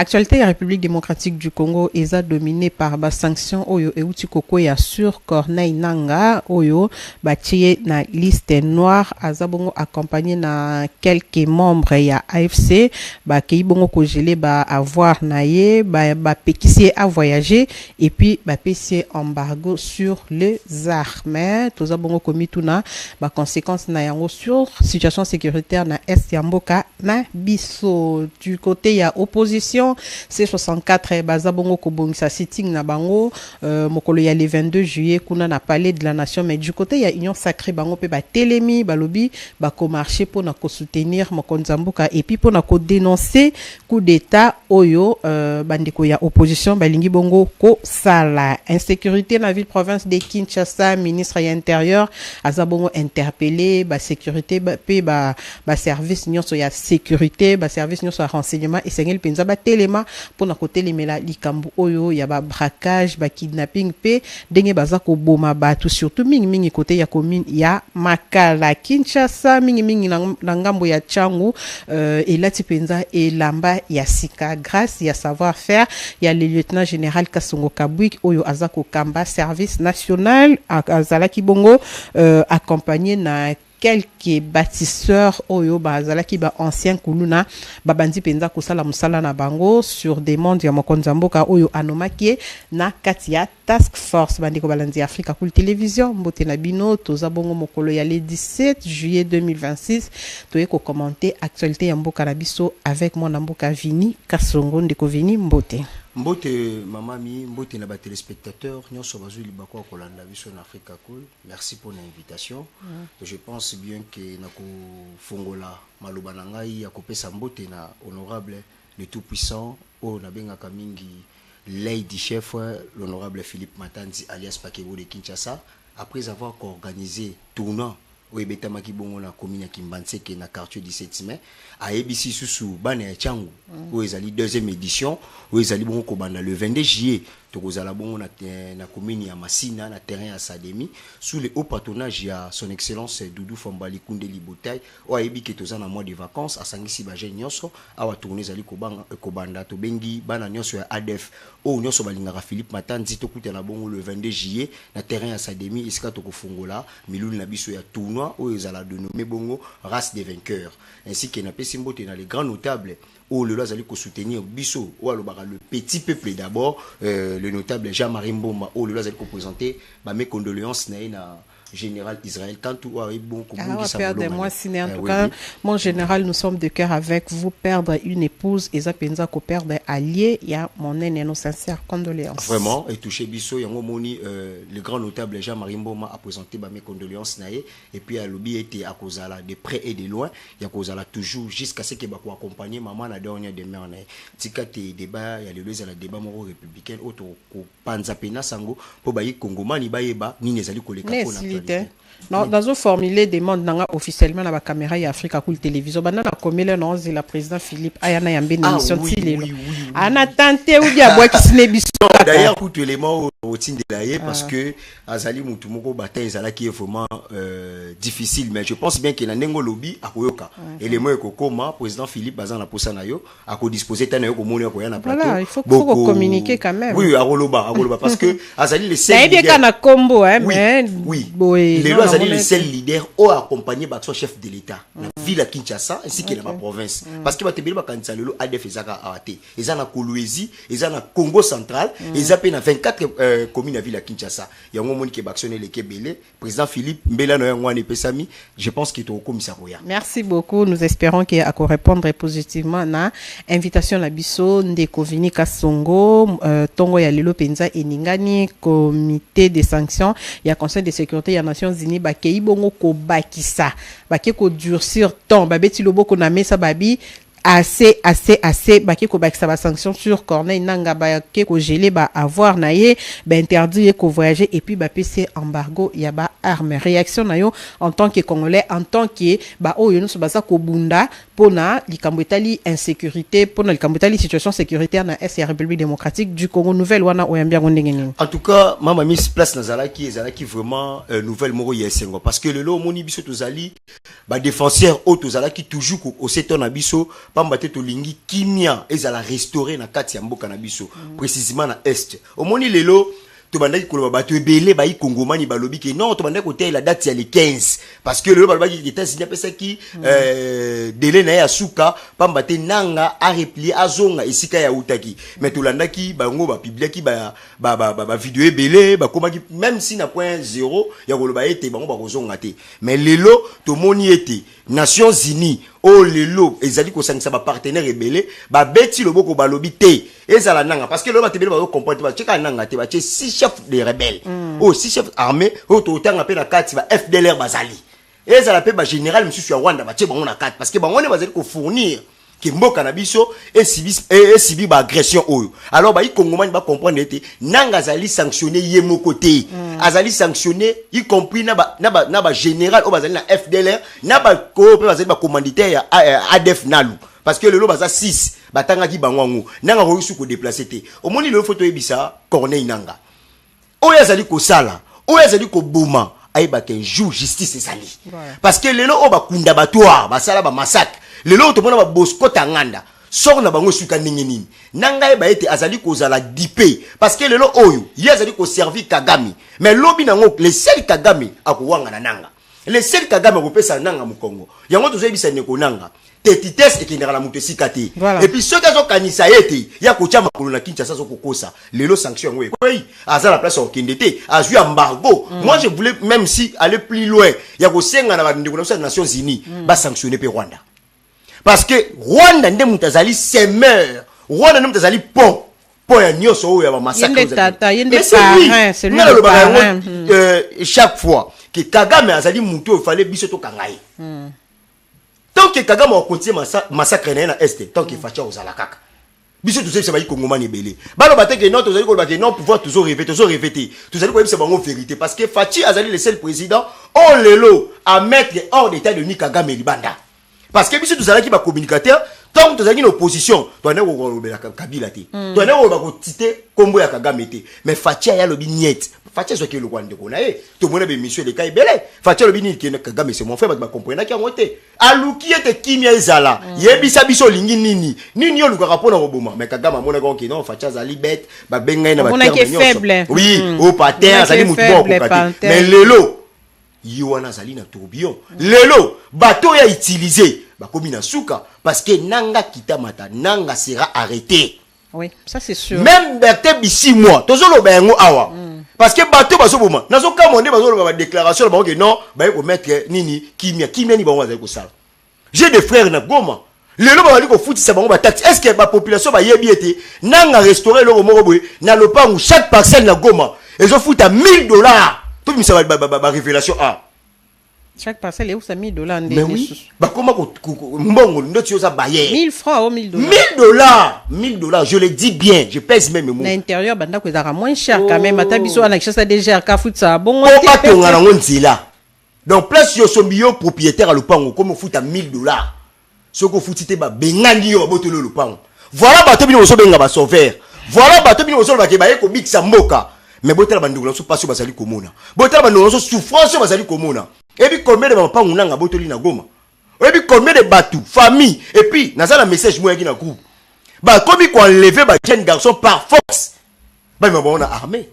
Actualité la République démocratique du Congo est dominée par ba sanctions oyo euti koko ya sur Corneille Nangaa oyo batie na liste noire azabongo accompagné na quelques membres ya AFC ba keibongo ko gelé ba avoir naye ba péquissier à voyager et puis ba pécier embargo sur les armes tozabongo komi tuna ba conséquences na yango sur situation sécuritaire na est ya mboka na biso. Du côté ya opposition C64 bazabongo kobongisa sitting na bango mokolo ya le 22 juillet kuna na palais de la nation, mais du côté ya union sacrée bango pe ba telemi balobi ba ko marcher pour na ko soutenir mokonzi mboka et puis pour na ko dénoncer coup d'état oyo bandeko ya opposition balingi bongo ko sala insécurité na ville province de Kinshasa. Ministre ya intérieur azabongo interpellé ba sécurité pe ba service nyonso ya sécurité ba service nyonso ya renseignement et sengel penza ba telema pour na côté limela likambu oyo ya ba braquage ba kidnapping pe denge baza ko boma batu surtout mingi côté ya commune ya Makala. Kinshasa mingi na ngambo ya Changu et là penza et lamba ya sika grâce ya savoir faire ya le lieutenant général Kasongo Kabwik oyo azako kamba service national azalaki bongo accompagné na quelques bâtisseurs oyo bazalaki ba ancien kuluna babandi penza kosala musala na bango sur demande ya mokonzi mboka oyo anomaki na katia task force bandiko balandi Africa Cool Télévision mbote na bino toza bongo mokolo ya le 17 juillet 2026 toye ko commenter actualité ya mboka na biso avec mon mboka Vini Kasongo ndeko Vini mbote. Mbote mamami, mbote na ba téléspectateurs, nyonso bazui libako kolanda biso na Africa Cool. Merci pour l'invitation. Je pense bien que nako fongola maloba na ngai ya kopesa mbote na honorable le tout puissant o na benga kamingi lady chef l'honorable Philippe Matanzi alias Pakebo de Kinshasa après avoir organisé tournoi au Betamaki bongo na commune ya Kimbanseke na quartier 17 mai a ABC susu bana ya Changu où ezali deuxième édition où ezali bongo ko banda le 22 juillet tokozala bongo na commune ya Masina na terrain ya Sademi sous le haut patronage ya son excellence Doudou Fambali Koundé Libotay o ayebi ke toza na mois de vacances asangisi ba jeune nyonso awa tourner ezali ko banda to bengi bana nyonso ya ADF o nyonso balingaka Philippe Matanzi to kutela bongo le 22 juillet na terrain ya Sademi esika to kofungola milulu na biso ya tournoi o ezala dénommé bongo race des vainqueurs ainsi que na pesimbote na les grands notables où le loi ko soutenir biso ou alors le petit peuple d'abord le notable Jean-Marie Mboma où le loi ko présenter ba mes condoléances na général Israël Kantou bon perdre-moi ciné en tout cas mon général nous sommes de cœur avec vous. Perdre une épouse et ça penza ko perdre allié il y a mon aîné nos sincères condoléances vraiment et touché biso yango moni le grand notable Jean-Marie Mboma a présenté ba mes condoléances naé et puis à lobby était à kozala de près et de loin ya kozala toujours jusqu'à ce que ba ko accompagner maman la dernière demeure naé tika te débat ya le lois la débat moro républicain auto ko panza pena sango po ba yi kongomani ba yeba ni nezali koleka pona. Non, dans un formulaire demande nanga officiellement la caméra et Africa Cool Télévision. Bana na komele non c'est la président Philippe Ayana yambe na émission tilelo. Ana tenté ou dia bois qui sine biso. D'ailleurs pour tout élément au tin de l'aie parce que azali mutu moko bataille ezala qui est vraiment difficile mais je pense bien que na nengo lobby akoyoka élément ekokoma président Philippe bazana posa na yo ako disposer tana yo ko moni ko yana plateau. Voilà, il faut communiquer quand même. Oui, akoloba parce que azali le seul. Ça bien kana combo mais oui. Le seul leader ou accompagné par son chef de l'État la ville à Kinshasa ainsi que la province parce que batebeli ba kanisa lelo ADF ezaka awate ezana Kolwezi ezana Congo central ezape na 24 communes à ville à Kinshasa yango moni ke baktionner le kebele président Philippe Mbela no ngwane pesami je pense qu'il est au commissariat. Merci beaucoup, nous espérons qu'il a répondre positivement na invitation la biso ndeko Vini Kasongo tongo ya lelo penza eningani comité de sanctions ya conseil de sécurité ya Nations Unies bakei bongo ko bakisa bake ko durcir temps babeti loboko na mesa babi assez bake ko bakisa ba sanction sur Corneille Nangaa bake ko geler ba avoir naye ba interdire ko voyager et puis ba PC embargo ya ba arme réaction na yo en tant que congolais en tant que ba oyo no so baza ko bunda pona likambo etali insécurité pona likambo etali situation sécuritaire na est République démocratique du Congo nouvelle wana oyambia ngengeni. En tout cas mama miss place nazalaki vraiment nouvelle moro yesengo parce que le lo moni biso tozali ba défenseur o tozalaki toujours au seton na biso pamba te to lingi kimia ezala restaurer na kati ya mboka na biso précisément na est omoni lelo to bandaki koloba bato ebele ba ikongomani balobi ke non to bandaki koteya la date ya le 15 parce que lelo balobaki ke États-Unis apesa ki délai na ya suka pamba te nanga a replier azonga esika ya utaki mais to landaki bango ba publiaki ba vidéo ebele ba komaki même si na point 0 ya koloba ete bango ba kozonga te mais lelo to moni ete Nations Unies o lelo ezali ko sangisa ba partenaire ebele ba beti loboko balobi te ezala nanga parce que lelo ba tebele ba comprendre ba cheka nanga te ba che 6 chefs de rebelles oh 6 chefs armés o to tanga pe na kati ba FDLR bazali ezala pe ba général monsieur ya Rwanda ba che bango na kati parce que bango ne bazali ko fournir ki mboka na biso et sibi ba agression oyo alors ba ikongomani ba comprendre ete nanga azali sanctionner ye moko te azali sanctionner y compris na ba général o bazali na FDLR na ba ko pe bazali ba commanditaire ya ADF nalu parce que lelo baza 6 batanga ki bangwangu nanga ko yusu ko déplacer te omoni le photo ebisa Corneille Nanga oyo azali ko sala oyo azali ko boma ayeba ke jour justice ezali parce que lelo o bakunda batoa basala ba massacre lelo to mona ba bosko tanganda sort na bango suka ndenge nini nanga eba ete azali kozala dipé parce que lelo oyo ye azali ko servir Kagame mais lobi nango le seul Kagame akowanga na nanga le seul Kagame akopesa nanga mu Congo yango tozoyebisa neko nanga tetites ekendaka na mutu esika te et puis soki azokanisa ye te ya kotia makolo na Kinshasa azokokosa lelo sanction yango ekweyi aza la place ya kokende te azwi embargo moi je voulais même si aller plus loin ya kosenga na bandeko na biso ya Nations Unies basanctionne pe Rwanda parce que Rwanda nde mutu azali semeur Rwanda nde mutu azali pont ya nyonso oyo ya bamassacre chaque fois que Kagame azali mutu oyo fallait biso tokanga ye tant que Kagame a continué massacre na est tant que facha ozala kaka biso tous ces ba ikongomani belé balo bateke non tozali ko bateke non pouvoir toujours répéter tozali ko yebisa bango vérité parce que Fachi azali le seul président on lelo à mettre hors d'état de Kagame libanda parce que biso tozali ki ba communicateur tant tozali en opposition to na ko robela Kabila te to na ko ba ko tité kombo ya Kagame te mais Fachi ya lobi niet Fachi so ke le kwande ko na to mona be monsieur le kai belé Fachi lobi ni ke Kagame c'est mon frère ba comprendre ki ngote aluki ete kimia ezala yebisa biso lingi nini yo luka rapona roboma mais Kagame amona ko ke non Fachi azali bête ba benga na ba terme oui au pater azali mutu bon mais lelo yiwana azali na tourbillon lelo bateau ya utiliser bakomi na suka parce que nanga kitamata nanga sera arrêté. Oui, ça c'est sûr. Même Berthe Bissi moi, tozolo ba yango awa. Parce que bateau bazoboma, nazo kamande bazolo ba déclaration ba que non, ba ko mettre nini kimia ni ba waza ko sala. J'ai des frères na Goma. Lelo ba ko futi sa bango ba taxe. Est-ce que ba population ba yebi ete nanga restaurer le moko boy na lopangu chaque parcelle na Goma. Ils ont foutu à $1000. Tout mi ça ba révélation a. Chaque parcelle est où ça $1000 mais oui bah comment mbongo ndo tio za bayer 1000 francs ou $1000 $1000 je le dis bien je pèse même mes mots l'intérieur banda ko ezaka moins cher quand même ata biso ana kishasa déjà ka futsa bon on tonga na nzila donc place yo sombio propriétaire à lopango comme futa $1000 soko futite ba bengani yo botolo lopango voilà bato bino so benga ba sauveur voilà bato bino so ba ke ba ko bikisa mboka mais botela banduko na so passion bazali komona botela banduko na so souffrance bazali komona. Et puis combien de papa unanga botoli na Goma. Et puis combien de batou, famille. Et puis naza la message moi qui na groupe. Bah comme il enlever ba jeune garçon par force. Bah mais bon on a armé.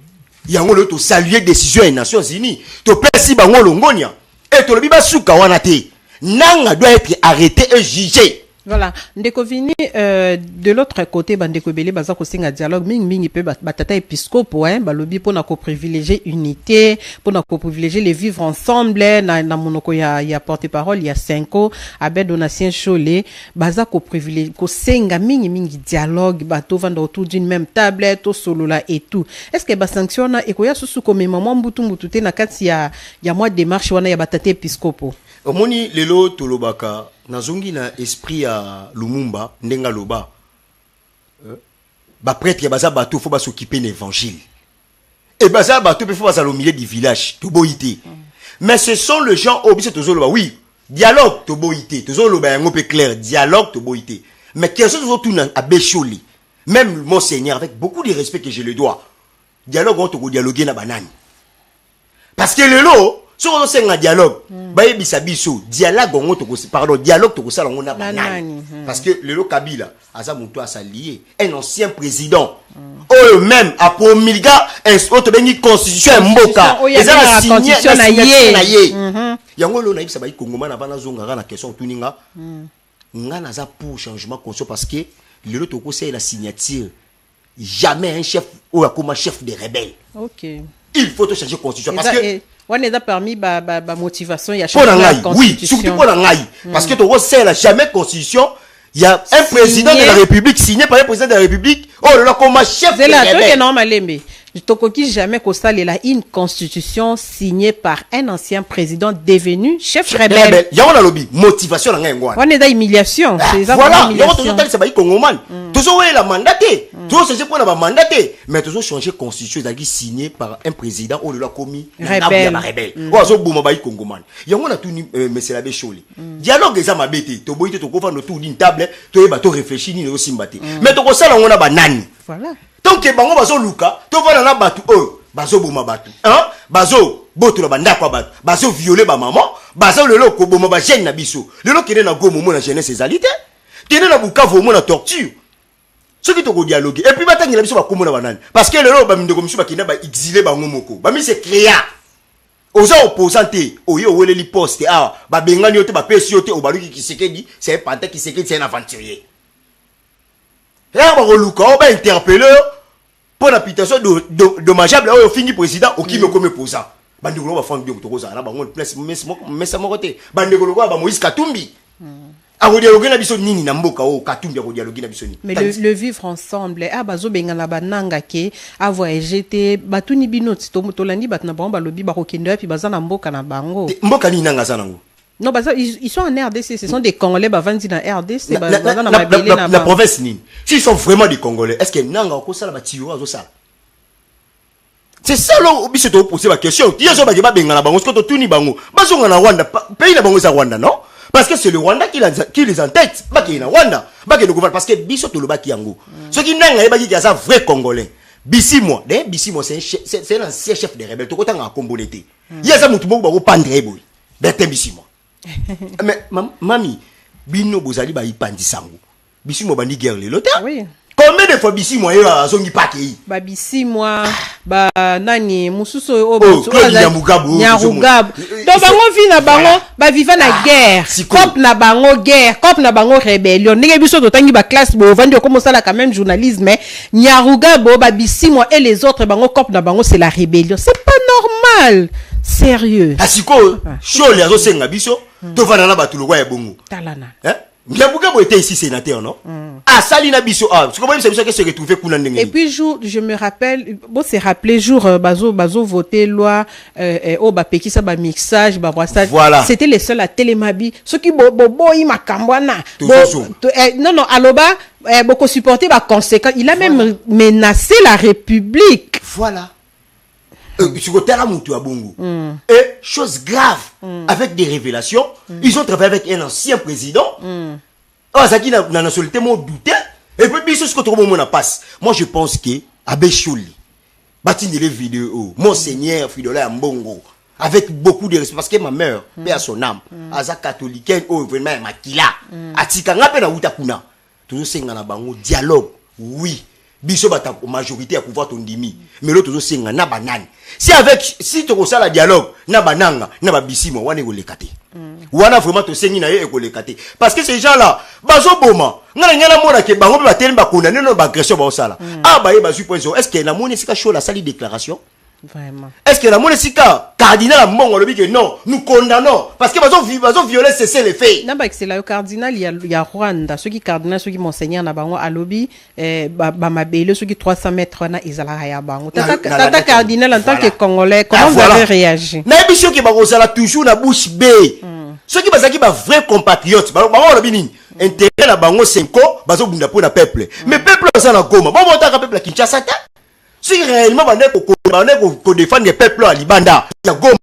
Yango le to saluer décision des Nations Unies. To pesi bango longonia. Et to le biba suka wana te. Nanga doit être arrêté et jugé. Voilà, ndeko vini de l'autre côté bandeko belé baza ko singa dialogue mingi pe batata épiscope hein balobi pona ko privilégier unité pona ko privilégier les vivre ensemble na monoko ya porte-parole ya 5 Abed Donatien Cholé baza ko privilégier ko singa mingi dialogue bato vanda autour d'une même table to solola et tout est-ce que ba sanctionne et ko ya susu ko maman mbutu te na kati ya moi démarche wana ya batata épiscope omoni lelo tolobaka nazongi na esprit ya Lumumba ndenga loba ba prêtre ya baza bato faut ba s'occuper de l'évangile et baza bato faut ba au milieu du village to boité mais ce sont les gens obligés to zoloba oui dialogue to boité to zoloba yango pe clair dialogue to boité mais quelque chose tout à Bécholi même monseigneur avec beaucoup de respect que je le dois dialogue on to dialoguer na banane parce que lelo so on sait un dialogue baye bisabiso dialogue on to pardon dialogue to sala on a banani parce que le Kabila aza muto a s'allier un ancien président oh même a promulgué un autre bengi constitution mboka ezala signé na ye yango lo na ibisa bayi kongoma na bana zonga na question tuninga nga naza pour changement conscient parce que le to ko c'est la signature jamais un chef ou comme chef des rebelles. OK. Il faut changer constitution parce que on est permis ba motivation il y a changer la constitution. Oui, surtout pour la parce que to c'est la jamais constitution, il y a un président de la République signé par un président de la République, oh là comme chef des rebelles. C'est là que normal mais Tokoki jamais constat une constitution signée par un ancien président devenu chef rebelle. Il y a un lobby motivation la ngwa. On est dans humiliation, c'est ça. Voilà, il y a toujours ça ba Congoman. Toujours la mandaté. Toujours c'est pour la mandaté, mais toujours changer constitution qui signée par un président au l'a commis rebelle. Oh zo boma ba Congoman. Il y a on a tout monsieur la Bécholi. Dialogue ça m'a bêté. To boité to ko fa no tout d'une table, to ba to réfléchir ni aussi mbaté. Mais to ko sala on a banani. Voilà. Donc bango bazo luka to vana na batu bazo boma batu bazo boto la banda kwa batu bazo violer ba maman bazo lelo ko boma ba jeune na biso lelo kene na gomo mo na jeunesse ezalité kene na Bukavu mo na torture ce qui to ko dialogue et puis batangi na biso ba komo na banani parce que lelo ba mindeko miso ba kina ba exiler bango moko ba mi se créa oza opposante oyo weleli poste ba bengani yote ba pesi yote obaluki Kisekedi c'est un pantin Kisekedi c'est un aventurier là ba luka ba interpeller pour l'application dommageable au fini président au qui me comme opposant bandeko ba fang to ko za na bango place mais ça mo côté bandeko ba Moïse Katumbi a ko dialoguer na biso nini na mboka o Katumbi a ko dialoguer na biso nini mais le vivre ensemble bazo benga na bananga ke a voyager te batuni binoti to motolandi bat na bango ba lobi ba ko kendo puis baza na mboka na bango mboka ni nanga za nango. Non, parce ils sont en RDC, ce sont des Congolais, bah, vendus dans RDC, la province ni. S'ils sont vraiment des Congolais, est-ce que nanga ko sala ba tiwa zo sala? C'est ça là, biso to poser la question. Ti zo ba ke ba benga na bango, ko to tuni bango. Ba zo na Rwanda, pays na bango za Rwanda, non? Parce que c'est le Rwanda qui les entête, pas qui na Rwanda, pas que le gouvernement parce que biso to lo ba ki yango. Ce qui nanga e ba ki za vrai Congolais. Bisimo, Bisimo c'est un ancien chef des rebelles, to ko tanga kombolete. Ya za mutu bo ba ko pandre boy. Bertin Bisimo. Mais mami bino bozali ba ipandi sango Bisimo bandi guerre le lota oui combien de fois Bisimo yo azongi pakei ba Bisimo ba nani mususu o Nyarugabo donc bango vi na bango ba viva na guerre cop na bango rébellion ndenge biso to tangi ba classe bo vandi comme ça là quand même journalisme Nyarugabo ba Bisimo et les autres bango cop na bango c'est la rébellion c'est pas normal. Sérieux. Asiko, chaud les autres senga biso, to vana na batu lokwa ya bongo. Talana. Nyabugabo était ici sénateur non? Sali na biso parce que moi c'est que se retrouver kuna ndenge. Et puis jour, je me rappelle, bon c'est rappelé jour bazo voter loi au ba pekisa ba mixage, ba brassage. Voilà. C'était les seuls à Télémabi, ceux qui bobo i makambwana. Non aloba beaucoup supporter ba conséquent, il a même menacé la République. Voilà. Et chose grave, avec des révélations, ils ont travaillé avec un ancien président. Zaki n'a nationalité mon douté. Et puis ce que tout le monde passe. Moi je pense que Abbé Chouli, bâti les vidéos, Monseigneur Fidola Mbongo, avec beaucoup de respect parce que ma mère, père son âme, Aza catholique, oh vraiment makila, atika ngape na utakuna. Toujours c'est ngana bango dialogue, oui. Biso bata majorité à pouvoir ton dimi mais l'autre toujours c'est na banane si tu ressens la dialogue na bananga na ba Bisimo wane ko lekate wana vraiment to sengi na ye ko lekate parce que ces gens là bazo boma ngana mona ke bango ba tellement ba condamner no ba agression ba osala ba ye ba supposer est-ce que na moni sika show la sali déclaration vraiment est-ce que la moni sika cardinal Mbongo lobi que non nous condamnons parce que bazo violer cesser les faits na ba c'est là cardinal il y a Rwanda ceux qui cardinal ceux qui monseigneur na bango alobi ba mabele ceux qui 300 mètres na ezala ya bango tata cardinal en tant que congolais comment vous avez réagi na biso ke ba osala toujours na bouche bée ceux qui bazaki ba vrai compatriotes bango lobi nini intérêt na bango 5 bazo bunda pour na peuple mais peuple ça na Goma bon monta peuple Kinshasa ta si réellement on défendre les peuples à Libanda, il y a Goma,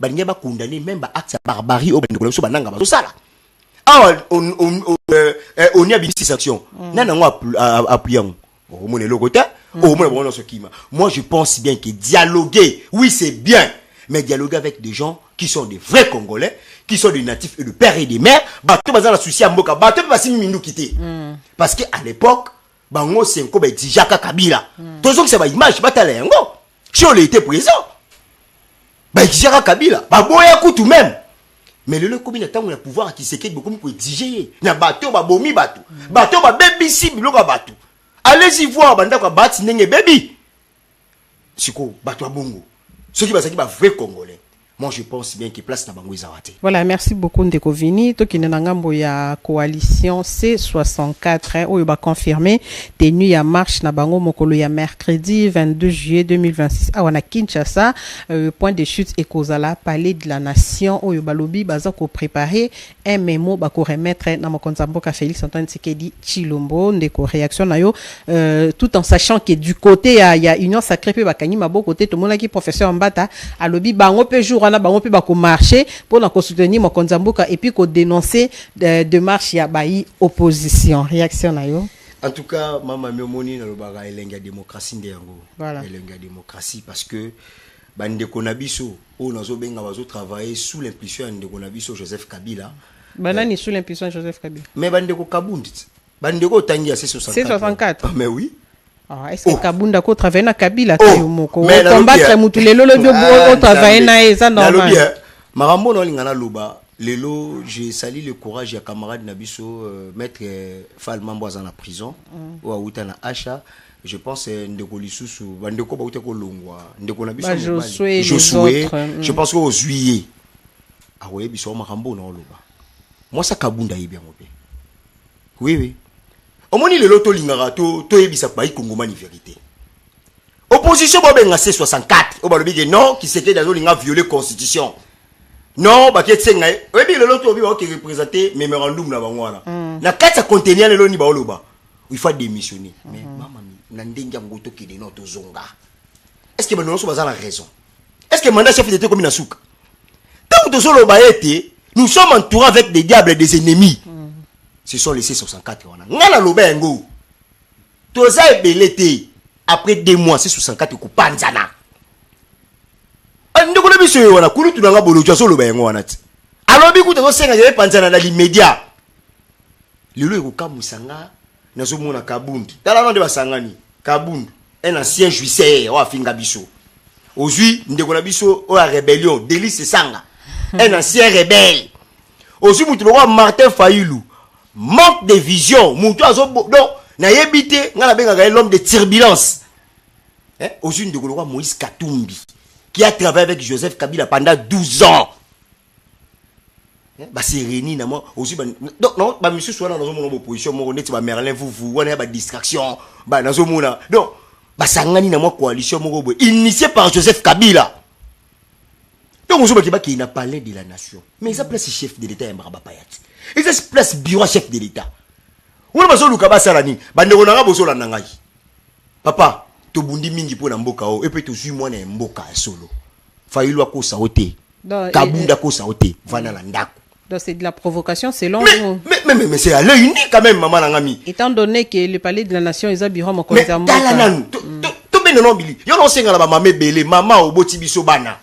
il va condamner même acte de barbarie au Bénédicte sur Bananga. On y a bien 6 actions. Moi je pense bien que dialoguer, oui c'est bien, mais dialoguer avec des gens qui sont des vrais Congolais, qui sont des natifs et de père et des mères. Bato bazala souci à mboka, bato basi mindu kité. Parce que à l'époque, bango senko ba dijaka Kabila. Tozo que c'est ba image batala yango. Si on était présent, ba dijaka Kabila, ba boya kutu même. Mais le comme il attend le pouvoir qui s'est beaucoup pour exiger. Na bato ba bomi bato. Bato ba baby si biloka bato. Allez-y voir banda kwa bati nenge baby. Siko bato bongo. Ceux qui va vrai Congolais. Moi, je pense bien qu'il place na bango izawate. Voilà, merci beaucoup Ndeko Vini. To kine nangambo ya coalition C64 oyo ba confirmé tenue ya marche na bango mokolo ya mercredi 22 juillet 2026 à wana Kinshasa, point de chute ekozala palais de la nation oyo balobi baza ko préparer un mémo ba ko remettre na mokonza mboka Félix Antoine Tshisekedi Tshilombo. Ndeko réaction na yo tout en sachant que du côté ya Union Sacrée pe bakanyi mabo côté to monaki professeur Mbata alobi bango pe jour na bango pe ba ko marcher pour na ko soutenir mokonza mboka et puis ko dénoncer de marche ya bayi opposition. Réaction na yo. En tout cas, mama miomoni na lobaka elenga démocratie ndeyango. Voilà. Elenga démocratie parce que bandeko na biso o nazo benga bazo travailler sous l'impulsion de ndeko na biso Joseph Kabila. Banani sous l'impulsion de Joseph Kabila. Mais bandeko Kabundi. Bandeko tangi à C64. C64. Ah, mais oui. Ah, est-ce que Kabunda ko travailler na Kabila Oh, moko mais combattre mutu lelo lo bio travailler na eza normal. Marambo no lingana loba lelo j'ai sali le courage ya camarade Nabiso maître Fall Mambo en prison ou auta na Acha. Je pense ndeko lisusu bandeko ba uta ko longwa ndeko na biso Josué je pense au juillet ah ouais biso Marambo no loba moi ça Kabunda yebia mope oui oui omoni lelo to lingara to yebisa ba ikongomani vérité opposition ba benga C64 o ba lobi que non qui s'était dans linga violer constitution non ba ketsenga oyebi lelo to bi ba ki représenter mémorandum na bangwana na kata contenir lelo ni ba oloba il faut démissionner mais mama na ndenga ngoto ki de notre zonga est-ce que banoso bazala raison est-ce que mandat chef d'état comme na souka tant que solo ba été nous sommes entourés avec des diables et des ennemis. Ce sont les C64 wana ngala loba ngo toza ebelete après 2 mois C64 ko panzana ndeko na biso wana kulu tunanga bolojo so loba ngo wana ti alobi ku to senga ye panzana na l'immédiat lelo ekokamusanga nazo mona Kabundi tala no de basangani Kabundi un ancien juicier wa finga biso ozui ndeko na biso o la rébellion Délice Sanga un ancien rebelle ozui mutu lo Martin Fayulu manque de vision mutu azo donc na yebité ngala benga l'homme de turbulence ozui ndeko lo Moïse Katumbi qui a travaillé avec Joseph Kabila pendant 12 ans. Bah c'est réuni na moi aussi donc non bah monsieur soit dans mon opposition mon net ba Merlin vous on a ba distraction bah dans mona donc bah sangani na moi coalition mon initié par Joseph Kabila. Donc on qui n'a parlé de la nation mais ça place chef de l'état Mbaba Payat. Et ça place bureau chef de l'état. On va solo kaba salani ba ndeko na boso la nangai. Papa to bundi mingi po na mboka o et puis to suis moi na mboka solo. Fayulu ko saoté. Kabunda ko saoté vana la ndako. Donc c'est de la provocation selon vous. Mais c'est à l'œil unique quand même maman Nangami. Étant donné que le palais de la nation est bureau mon conseil mboka. Mais talananu to ben non bili. Yo no senga la ba mamé belé mama oboti biso bana.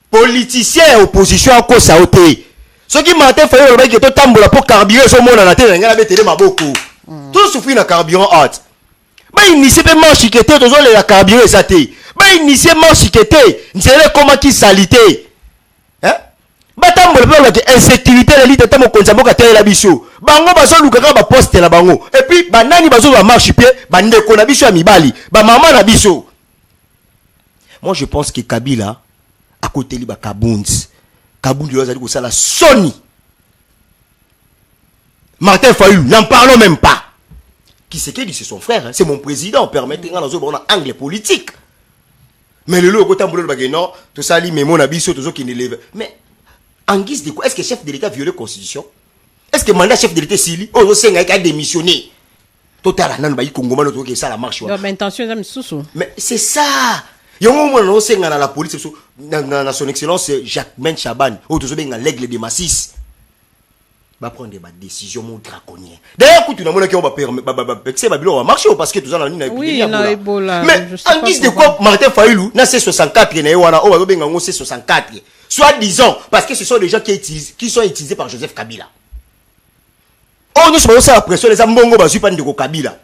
Politicien opposition ko saoté. Ce qui Martin Fayulu ba ki to tambola pour carburant so mona na télé ngala betele maboko. Tout souffrir na carburant hot. Ba initié pe marche qui était toujours la carburant ça té. Ba initié marche qui était, n'sele comment qui salité. Batambo le que insécurité la lite tamo konzamboka tele la biso. Bango bazo lukaka ba poste na bango. Et puis banani bazo ba marche pied, bandeko na biso ya mibali, ba maman na biso. Moi je pense que Kabila à côté li ba Kabundi. Kabundi doit dire que ça la Sony. Martin Fayulu, n'en parlons même pas. Qui c'est qui dit c'est son frère, hein? C'est mon président, permettez-moi dans un angle politique. Mais le lot autant boulot bagay non, tout ça li mais mon abisso tout ça qui ne lève. Mais en guise de quoi est-ce que le chef de l'État viole la constitution? Est-ce que le mandat chef de l'État Sili oh c'est a démissionné? Total nan ba yi Congo man que ça la marche. Donc intention est sous. Mais c'est ça. Yongo mo no senga na la police dans son excellence Jacques Men Chaban, oh tout ça benga l'aigle de Massis. va prendre des décisions draconiennes. D'ailleurs, quand tu n'as pas c'est Babylon va marcher parce que tout ça, oui, Ebola. Mais en guise de quoi, Martin Fayoulou, dans C64, il y a un C64. Soit disant, parce que ce sont des gens qui sont utilisés par Joseph Kabila. Oh, nous sommes la pression, les Ambongo, pas de Kabila.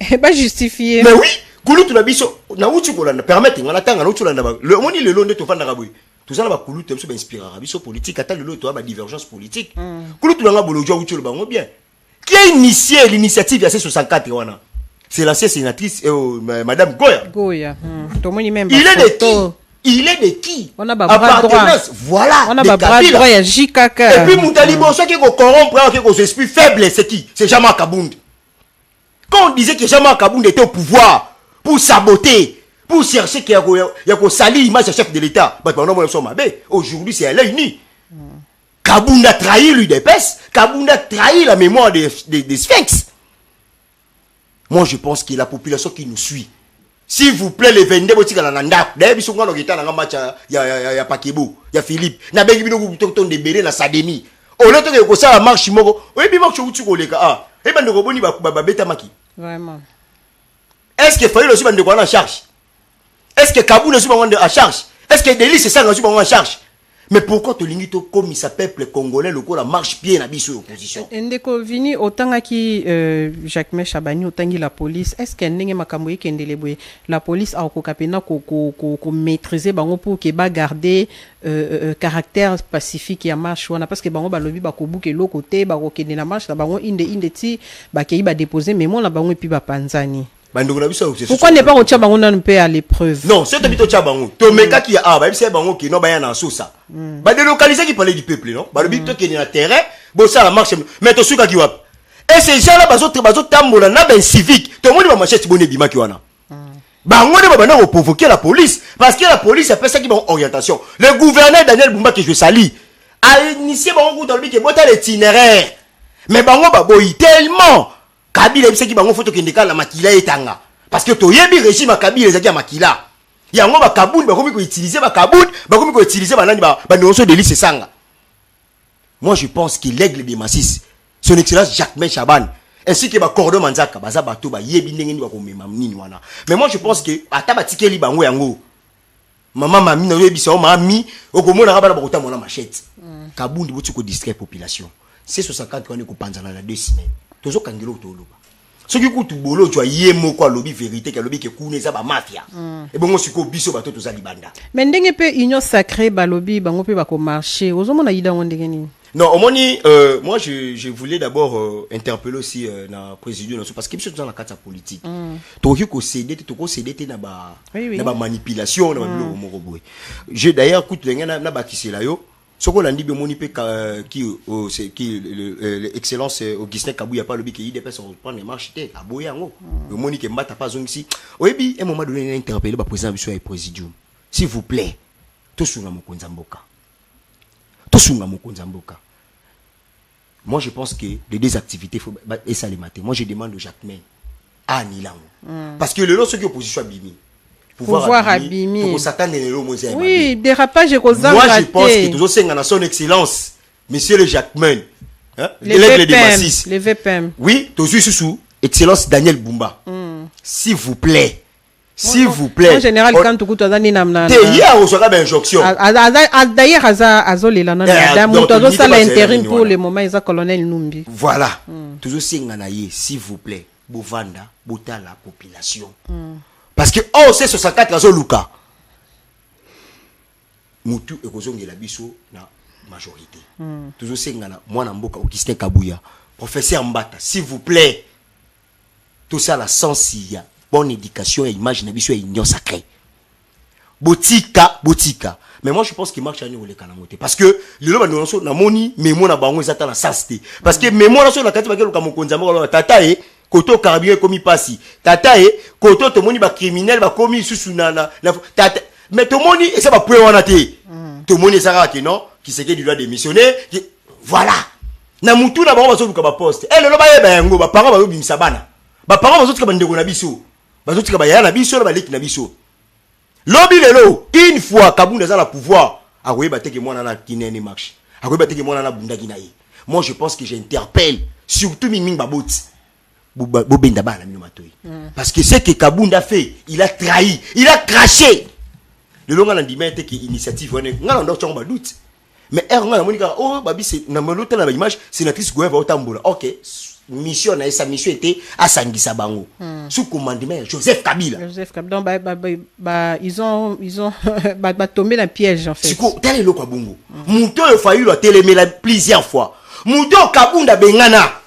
Et pas justifié. Mais oui, Koulou, tu l'as dit, na outu kolanda, permettez, on attend, on outu landa, le monde le long de tout fan d'Araboui. Tout ça, Koulou, tu as inspiré Arabi, politique, attends le lot, tu as ma divergence politique. Koulou, tu l'as bolo, outu le bango bien. Qui a initié l'initiative à C64, c'est l'ancienne sénatrice, Madame Goya. Goya. Il est de qui? Il est de qui? On a bras droit. Voilà. On a bras droit, il y a JKK. Et puis, Moutalibo, ceux qui corrompent, qui sont esprits faibles, c'est qui? C'est Jama Kabound. Quand on disait que Jama Kabound était au pouvoir pour saboter, pour chercher qu'il y a salir l'image du chef de l'État, aujourd'hui, c'est à l'œil nu. Kabound a trahi l'UDPS, Kabound a trahi la mémoire des Sphinx. Moi, je pense que la population qui nous suit, s'il vous plaît, les 22 boutiques à la Nanda, d'ailleurs, ils sont dans le match, il y a Pakebo, il y a Philippe, il y a Bengi Bino, de Bélé, la Sademi. Au lieu de ça, la marche, oui, mais moi, je suis au Lega. Et ben, de Roboni, bêta maki. Vraiment. Est-ce que Fayoul aussi, de en charge? Est-ce que Kaboul aussi, en charge? Est-ce que Delis, c'est ça, aussi, en charge? Mais pourquoi tu l'ingito comme il s'appelle peuple congolais, le coup, la marche pied, la bise opposition? Ndeko Vini, autant qui Jacques Chabani, autant que la police, est-ce qu'il y a makamoué qui est la police a ko maîtriser bango pour que ba garder caractère pacifique ya marche wana parce que bango ba lobi ba ko bouke l'autre côté ba ko kende la marche la bango inde ti ba ke ba déposer mais moi la bango et puis ba panzani. Pourquoi ne pas retirer bango nan peu à l'épreuve? Non, c'est habito chabango. To meka ki a ba c'est bango ki no ba ya na sosa. Ba délocaliser qui parlait du peuple non? Ba le bito qui est na terrain, bo ça la marche mais to suka ki wap. Et ces gens là bazo tambola na ben civique. To moni ba machete boné bima ki wana. Bango ne ba na provoquer la police parce que la police appelle ça qui bon orientation. Le gouverneur Daniel Bumba que je salue a initié bango dans le but que bota l'itinéraire. Mais bango ba boyi tellement Kabila c'est qui bango photo kendeka la makila etanga parce que to yebi régime à Kabila ezaki ya makila yango ba Kaboul ba komi ko utiliser ba Kaboul ba komi ko utiliser ba nani ba nonso de lycée sanga. Moi je pense qu'il l'aigle des Massis son excellence Jacques Chaban ainsi que ba Cordon Manzaka baza bato ba yebi ndenge ni ba ko mema nini wana. Mais moi je pense que ata ba tikeli bango yango maman mami na yebi so mami okomona ka ba ko tamona machette Kaboul ndi botu ko distraire population c'est 64 qu'on est ko panzana la 2 semaines. Tozo kangelo toloba. Ce qui coûte bolo tu as yemo quoi lobby vérité que lobby que kuneza ba mafia. Et bon siko biso bato toza libanda. Mais ndenge pe union sacrée ba lobby bango pe ba ko marcher. Ozomona yida ndenge ni. Non, omoni moi je voulais d'abord interpeller aussi na président parce que biso dans la carte politique. Toki ko céder na ba manipulation na ba bilo moko boy. J'ai d'ailleurs coûte lenga na ba kisela yo. Ce qu'on a dit, qui l'excellence Augustin Kabouya pas le bic qui dépasse on prend les marches à Boyango. Le Monique Mbata pas ici. Oui, à un moment donné, interpellé le président du présidium. S'il vous plaît, tout sur la Mokonzamboka. Tout sur la Mokonzamboka. Moi, je pense que les deux activités, il faut ça les mater. Moi, je demande au Jacques May à Nilango. Parce que le lot, ceux qui opposition à Bimi. Pouvoir abîmer. Oui, dérapage et moi, je pense que tous ces gens son excellence, monsieur le Jacquemin, hein, l'aigle des Massis. Les VPM. Oui, tous sous excellence Daniel Bumba. S'il vous plaît. S'il vous plaît. En général, quand tu as dit namna. Hier, on sera d'injonction. D'ailleurs, Azoli la madame, tu as ça l'intérim pour le moment, ils ont colonel Numbi. Voilà. Toujours ces gens s'il vous plaît, Bovanda, Bota la population. Parce que oh c'est 64 razo luka mutu ekozongi la biso na majorité toujours sengana mwana mboka Augustin Kabouya professeur Mbata s'il vous plaît tout ça la sens ya bonne éducation et image na biso et union sacrée botika mais moi je pense qu'il marche à niveau les kanamoté parce que le loba nonso na moni mémoire na bango ezata na sasté parce que mémoire na so na kati ba keluka mokonza moko tata e koto carabinier komi pasi tata e koto to moni ba criminel ba komi susu na tata mais to moni et ça ba poué wana te to moni ça ka non qui c'est que du droit démissionner voilà na mutu na bango bazo luka ba poste le loba ye ba yango ba parents bazo bimisa bana ba parents bazo tika ba ndeko na biso bazo tika ba ya na biso ba leki na biso lobby lelo une fois Kabunda za la pouvoir akoyeba teke mwana na kinene marche akoyeba teke mwana na bundaki na ye moi je pense que j'interpelle surtout Ming Baboti. Bobenda bana mino matoi. Parce que ce que Kabunda fait, il a trahi, il a craché. Le long on dit mais que initiative on ngala ndo chonga doute. Mais ngala monika oh babi c'est na melote na image sénatrice Gouin va otambola. OK, mission na sa mission était à sangisa bango. Sous commandement Joseph Kabila. Joseph Kabila ils ont tombé dans le piège en fait. Siko tel le kwa bongo. Mouto il failli le télémela plusieurs fois. Mouto Kabunda bengana.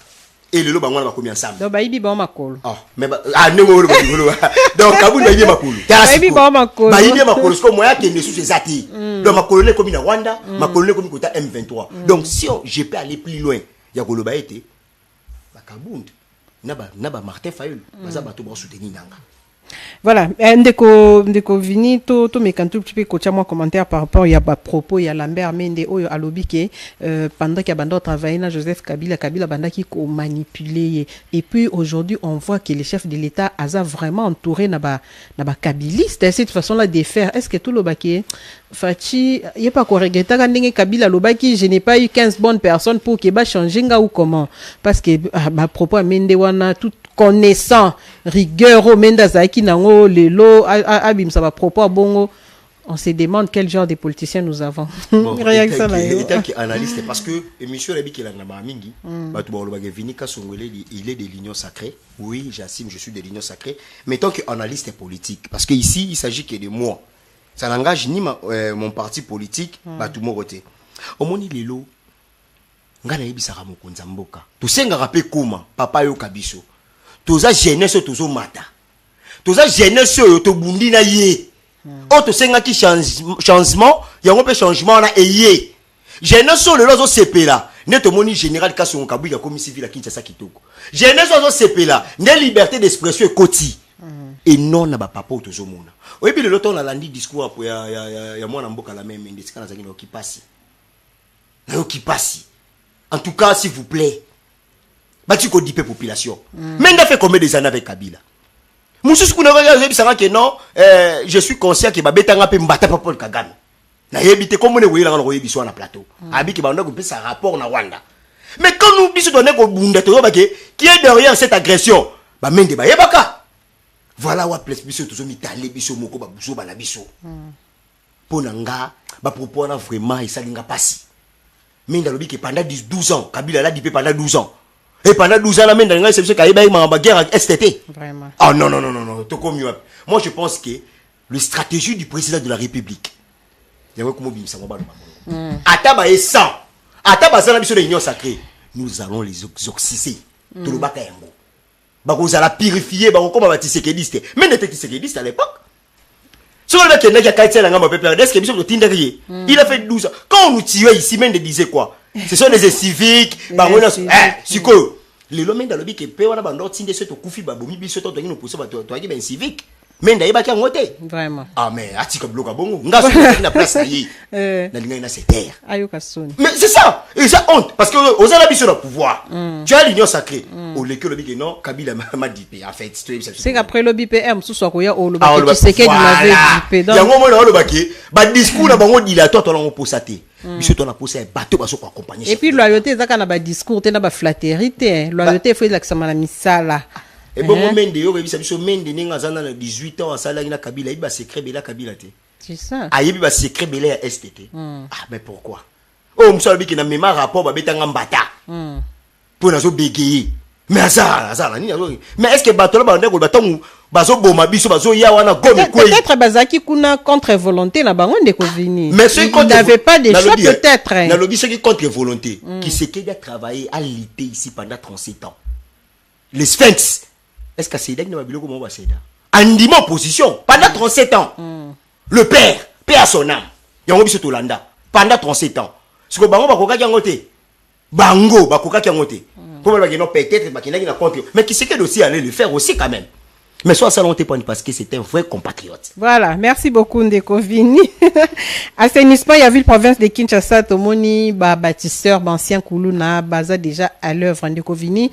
Et le loba ngwana bakomi ensemble. Donc bayibi ba makolo. Ah mais ndemo le bakolo. Donc Kabunda bayibi makolo. Bayibi ba makolo. Bayibi makolo ko moya ke nesu sezati. Donc makolo ne komi na Rwanda, makolo ne komi kota M23. Donc si je peux aller plus loin, ya koloba été Kabunda naba Martin Fayulu baza bato ba soutenir nanga. Voilà, ndeko vini to mekantu petit peu kocha moi commentaire par rapport il y a pas propos il y a Lambert Mende oyo alobi ke pendant qu'il y a bando travailler na Joseph Kabila banda qui ko manipuler et puis aujourd'hui on voit que les chefs de l'État a vraiment entouré na ba kabiliste cette façon là de faire. Est-ce que tout le baké Fachi y a pas quoi regretter quand ndenge Kabila lobaki je n'ai pas eu 15 bonnes personnes pour que ba changer nga ou comment parce que ba propos Mende wana tout connaissant rigueur au Mendazaki nango lelo abimsa ba propos bongo on se demande quel genre de politiciens nous avons. Bon, réaction là yo tant qu'analyste parce que monsieur Rabi qui l'a na mingi ba to ba lo vini ka songolé il est de l'union sacrée. Oui, j'assume je suis de l'union sacrée mais tant qu'analyste politique parce que ici il s'agit que de moi. Ça n'engage ni mon parti politique ba tout mon côté. Omoni lelo ngana yebisaka mokonza mboka. To senga rapé koma papa yo kabiso. Toza jeunesse tozo mata. Toza jeunesse yo to bundi na ye. O to senga ki changement, yango pe changement na eye. Jeunesse le lozo sepela, ne to moni général Kasongo Kabila comme civil à Kinshasa kitoko. Jeunesse zo sepela, ne liberté d'expression koti. Et non na ba papa tozo mona. Oyebi le loto na landi discours pour ya mwana mboka la même ndesika na zakino ki pasi. Na yo ki pasi. En tout cas s'il vous plaît. Bati ko dipe population. Mais n'a fait combien des années avec Kabila? Moussous kuna va dire que non, je suis conscient que babetanga pe mbata pa Paul Kagame. Na yebite comme on est dans yebi sur na plateau. Abi ki banda ko pe sa rapport na Rwanda. Mais quand nous biso donner ko bunda to ba qui est derrière cette agression? Ba mende ba yebaka. Voilà wa plus biso to zo mitale biso moko ba buzo ba na biso. Ponanga ba propos na vraiment et ça linga passi. Mais dans le bi que pendant 12 ans, Kabila l'a dit pendant 12 ans. Et pendant 12 ans, la main dans le c'est qu'il y a eu une guerre avec STT. Vraiment. Ah non, tout comme mieux. Moi, je pense que la stratégie du président de la République, il y a comme ça, Ataba est 100. Ataba ça, la l'union sacrée. Nous allons les exorciser. Tout le bac à un mot. Vous allez purifier, comme on va tisséquediste. Mais n'était tisséquediste à l'époque. Sur le mec qui a cassé la gamme, il a fait 12 ans. Quand on nous tuait ici, même, disait quoi? Ce sont des civiques, c'est quoi? Les hommes dans le bic et paye, on a bandot, si des autres couffis, baboumi, bis, autres, nous poussons, toi, qui est civique. Mais d'ailleurs, il y a un côté. Vraiment. Ah, mais, article bloc à bon, on a la place, ça y est. La ligne, c'est terre. Mais c'est ça. Et ça honte. Parce que, aux Arabes, sur le pouvoir. Tu as l'union sacrée. Au lieu que le bic, non, Kabila m'a dit, en fait, c'est qu'après le BPM, sous soit quoi, au le tu sais qu'il m'avait dit, il y a un moment, le baquet, bah, discours, là, on dit, là, toi, on peut sater. Monsieur ton a posé un bateau parce qu'on accompagner. Et puis loyauté ça kana ba discours te na ba flatterie loyauté faut la sama na misala. Et bon moment de yo biso biso mende ninga zana na 18 ans sala ina Kabila iba secret bela Kabila te. C'est ça. Ayebi ba secret bela ya STT. Ah mais pourquoi? Oh monsieur bi ki na mema rapport ba betanga mbata. Pour nazo bégayer. Mais azala ni nazo. Mais est-ce que bateau ba ndeko batongu bazo boma biso bazo ya wana gomi quoi? Peut-être bazaki kuna contre volonté na bango ndeko vini. Mais ceux qui n'avaient pas de choix peut-être. Na lobby ceux qui contre volonté qui se qui a travaillé à l'été ici pendant 37 ans. Les Sphinx. Est-ce que c'est n'a pas biloko mo ba seda? Andima opposition pendant 37 ans. Le père à son âme. Yango biso Tolanda pendant 37 ans. Ce que bango bakoka ki ngote. Bango bakoka ki ngote. Comme le non peut-être bakina contre mais qui c'est que aussi aller le faire aussi quand même. Mais soit ça l'on te parce que c'est un vrai compatriote. Voilà, merci beaucoup Ndeko Vini. Assainissement, il y a vu le province de Kinshasa, Tomoni, bâtisseur, ancien Koulouna, Baza déjà à l'œuvre Ndeko Vini.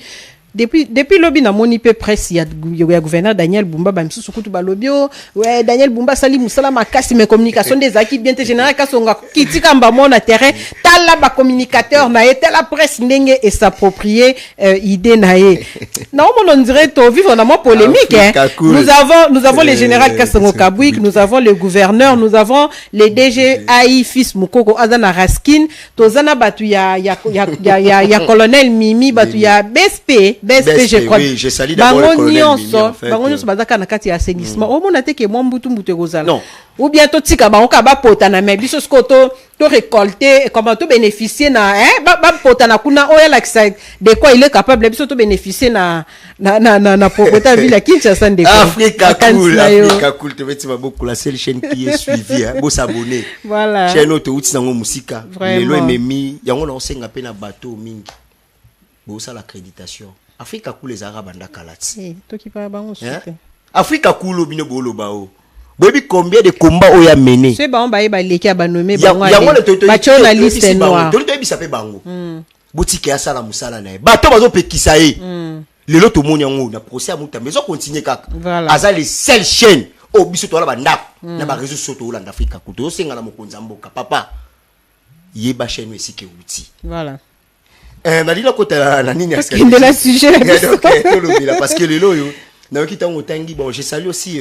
depuis lobby na moni pe presse ya gouverneur Daniel Bumba ba misusu kutu ba lobby ouais Daniel Bumba sali musala makasi mais communication des acquis bien te général kasonga kitika mba mona terrain tala ba communicateur na ye tala presse ndenge et s'approprier idée na ye na on dirait to vivre dans une polémique hein. Cool. Nous avons les général Kasongo Kabwik, nous avons le gouverneur, nous avons les DG AI fils Mukoko Azana Raskin tozana batu ya colonel Mimi batu ya BSP je crois. Oui, je salue d'abord le colonel Mimi en fait. Bango nyonso bazaka na kati ya assainissement. O mona te ke mo mbutu kozala. Non. Ou bien to tika ba onka ba pota na me biso skoto to récolter comment to bénéficier na ba pota na kuna oya like de quoi il est capable biso to bénéficier na propriétaire ville à Kinshasa de Africa cool te veti beaucoup la seule chaîne qui est suivie hein, bo s'abonner. Voilà. Chaîne auto uti nango musika. Lelo ememi yango na osenga pe na bateau mingi. Bo ça l'accréditation. Africa cool les arabes anda kalati. To ki pa bango soute. Africa cool bino bolo bao. Bobi combien de combats oya mené. C'est ba on ba leki ba nommé bango. Ba journaliste noir. To bi sape bango. Boutique ya sala musala na. Bato bazo pekisa ye. Lelo to moni yango na procès amuta mais on continue kaka. Aza les seules chaînes au biso to la banda na ba réseaux sociaux Hollande Africa kuto senga na mokonza mboka papa. Yeba chaîne esike uti. Voilà. Nalila kota na nini parce que de la sujet parce que lelo yo na okita ngotangi bon je salue aussi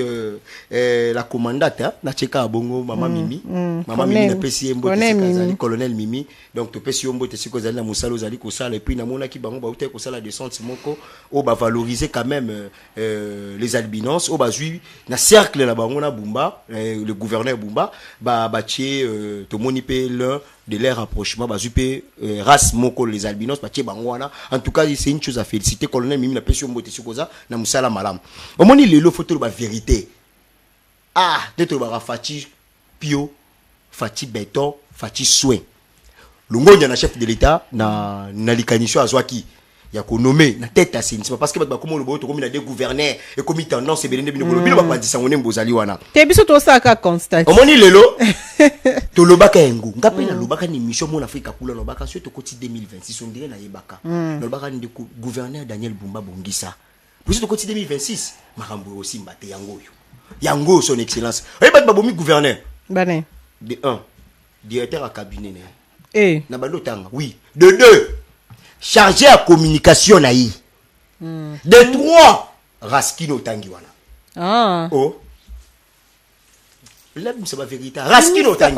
la commandante na cheka bongo mama Mimi mama Mimi na pesi mbo te colonel Mimi donc to pesi mbo te siko zali na musalo zali ko sala et puis na mona ki bango ba uté ko sala descente moko o ba valoriser quand même les albinos o ba zui na cercle la bango na Bumba le gouverneur Bumba ba tie to moni pe l'un de leur rapprochement bazupe race moko les albinos batie bangwana en tout cas c'est une chose à féliciter colonel Mimi na pesi mbo te siko za na musala malam omoni lelo photo ba vérité d'être ba fati pio fati béton fati soin lungonya na chef de l'état na likanisho azwaki ya ko nommer na tête assainissement parce que ba comme le boto comme na des gouverneurs et comme tendance belende bino bino ba pandisa ngone mbozali wana te biso to saka constat omoni lelo to lobaka engu ngape na lobaka ni mission mon Africa kula lobaka so to koti 2026 on dirait na yebaka lobaka ni gouverneur Daniel Bumba Bongisa pour ce côté 2026 makambo aussi mbate yango son excellence et ba bomi gouverneur bane de 1 directeur à cabinet na bando tanga oui de 2 chargé à communication na yi de 3 Raskin otangi wana oh là c'est la vérité Raskin otangi